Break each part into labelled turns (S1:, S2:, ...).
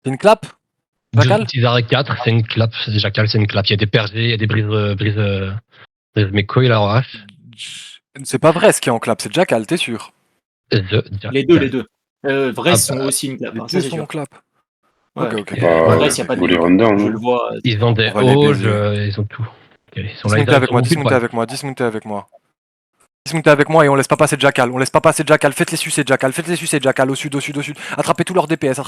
S1: C'est une clap? Jackal?
S2: 4, c'est une clap. Jackal, c'est une clap. Il y a des pergés, il y a des brise Meko, il a H.
S1: C'est pas vrai ce qui est en clap, c'est Jackal, t'es sûr?
S3: Les deux. Vrais sont aussi une clap.
S1: Les
S3: Ça,
S1: deux
S3: c'est
S1: sont en
S3: sûr.
S1: clap.
S3: Ouais.
S1: Ok.
S3: Vrais, y a pas de doute. Je le vois.
S2: Ils ont des Auge, ils ont tout. Ils sont là,
S1: Dismontez avec moi. Dismontez avec moi et on laisse pas passer Jackal. Faites-les sucer Jackal. Au sud. Attrapez tous leurs DPS.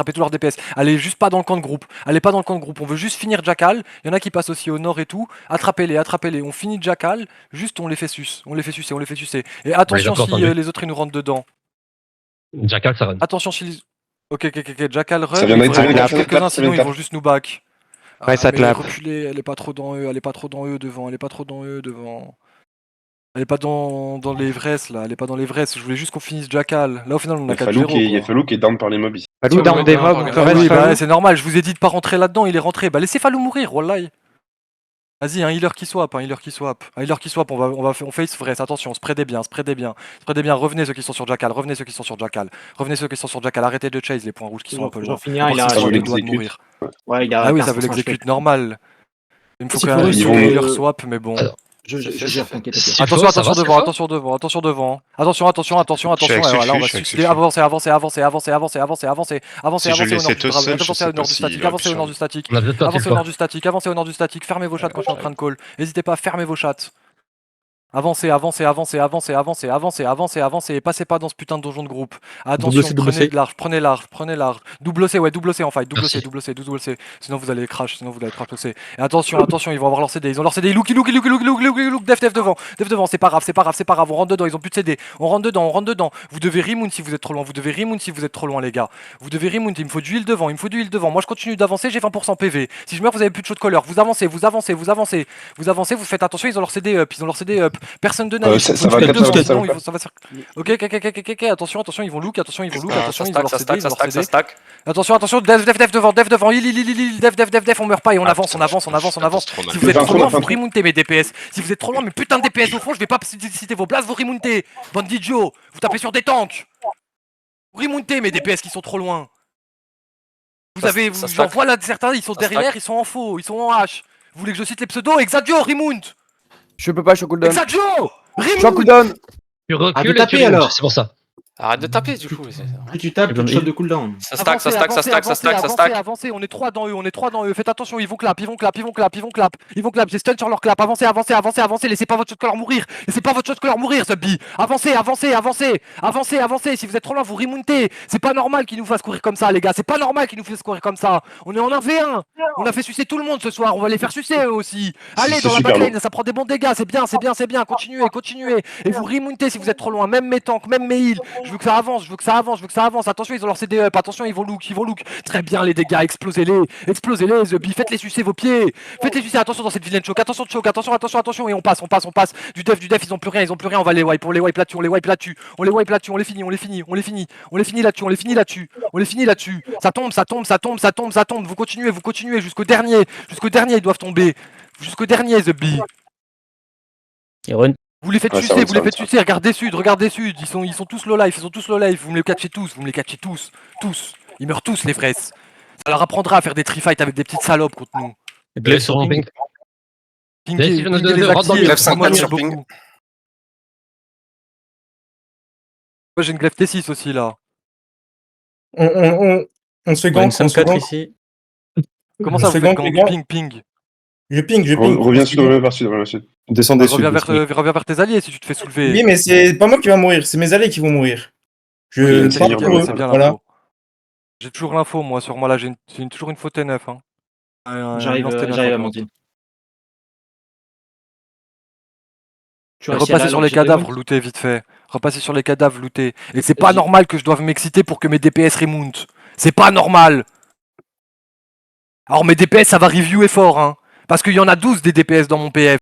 S1: Allez juste pas dans le camp de groupe. On veut juste finir Jackal. Il y en a qui passent aussi au nord et tout. Attrapez-les. On finit Jackal. Juste on les fait sucer. Et attention si les autres ils nous rentrent dedans.
S2: Jackal, ça run.
S1: Attention si les... Ok. Jackal run.
S4: Ça vient d'être
S1: quelques-uns sinon ils vont juste nous back.
S5: Ouais, ça clap.
S1: Reculez, elle est pas trop dans eux devant. Elle est pas dans les vresses là, je voulais juste qu'on finisse Jackal. Là au final on a 4-0.
S4: Il y a Falou qui est down par les mobs ici.
S5: Falou down des mobs,
S1: c'est normal, je vous ai dit de pas rentrer là-dedans, il est rentré. Bah laissez Falou mourir, wallahi. Vas-y, un healer qui swap, on face vresse, attention, spreadez bien. Revenez ceux qui sont sur Jackal, arrêtez de chase les points rouges qui sont un peu loin.
S3: Il a
S1: le droit de mourir.
S3: Ouais, il a
S1: ah oui, ça veut l'exécute normal. Il me faut qu'un healer swap, mais bon. Attention devant. Attention. Voilà, on va suicider. Avancez au nord du statique. Fermez vos chats quand je suis en train de call. N'hésitez pas à fermer vos chats. Avancez, passez pas dans ce putain de donjon de groupe. Attention, prenez large. Double C en fight, double C. Sinon vous allez crash aussi. Et attention, ils vont avoir leur CD, ils ont leur CD, look, def devant, c'est pas grave, on rentre dedans, ils ont plus de CD, on rentre dedans. Vous devez remoon si vous êtes trop loin, les gars. Il me faut du heal devant, moi je continue d'avancer, j'ai 20% PV. Si je meurs, vous avez plus de shot caller, vous avancez, vous faites attention, ils ont leur CD up. Personne de naïf.
S4: Ça va
S1: se faire. Ok. Attention, ils vont look. Attention, ils ont leur CD. Attention, def devant. Def, on meurt pas et on avance. Si vous êtes trop loin, vous remontez mes DPS. Si vous êtes trop loin, mais putain de DPS au fond, je vais pas citer vos places, vous remontez. Bande d'idiots, vous tapez sur des tanks. Vous remontez mes DPS qui sont trop loin. J'en vois là certains, ils sont derrière, ils sont en faux, ils sont en H. Vous voulez que je cite les pseudos? Exadio, remount.
S5: Je peux pas, je suis cooldown.
S1: Exadio!
S5: Je suis en cooldown.
S2: Tu recules et tu alors. C'est pour ça.
S6: Arrête de taper du coup.
S3: Plus tu tapes, plus tu shot de cooldown.
S6: Ça stack.
S1: Avancez, on est 3 dans eux, Faites attention, ils vont clap. J'ai stun sur leur clap. Avancez. Laissez pas votre shot caller mourir. Zubby. Avancez. Si vous êtes trop loin, vous remontez. C'est pas normal qu'ils nous fassent courir comme ça, les gars. On est en 1v1. On a fait sucer tout le monde ce soir. On va les faire sucer eux aussi. Allez, dans la backlane, ça prend des bons dégâts. C'est bien. Continuez. Et vous remontez si vous êtes trop loin. Même mes tanks, même mes heals. Je veux que ça avance. Attention, ils ont leur CD up. Attention, ils vont look. Très bien, les dégâts. Explosez-les. Zubby. Faites-les sucer vos pieds. Attention dans cette vilaine choke. Attention. Et on passe. Du def, ils ont plus rien. On va les wipe. On les wipe là-dessus. On les finit là-dessus. Ça tombe. Vous continuez jusqu'au dernier. Ils doivent tomber. Zubby. Vous les faites sucer, regardez sud, ils sont tous low life, vous me les catchez tous. Ils meurent tous les vrais. Ça leur apprendra à faire des tree fights avec des petites salopes contre nous.
S2: Bless sur ping.
S1: Pinky, beaucoup. Moi j'ai une glaive T6 aussi là.
S7: On se fait gank, on se fait gank ici.
S1: Comment ça vous faites gank? Ping.
S7: Je ping.
S4: Reviens vers sud.
S7: Descendez sud.
S1: Reviens vers tes alliés si tu te fais soulever.
S7: Oui, mais c'est pas moi qui va mourir, c'est mes alliés qui vont mourir.
S1: C'est bien l'info. J'ai toujours l'info, moi, sur moi là, j'ai toujours une faute T9.
S3: J'arrive à monter.
S1: Repassez sur les cadavres, looter vite fait. Et c'est pas normal que je doive m'exciter pour que mes DPS remontent. C'est pas normal. Alors mes DPS, ça va reviewer fort, parce qu'il y en a 12 des DPS dans mon PF.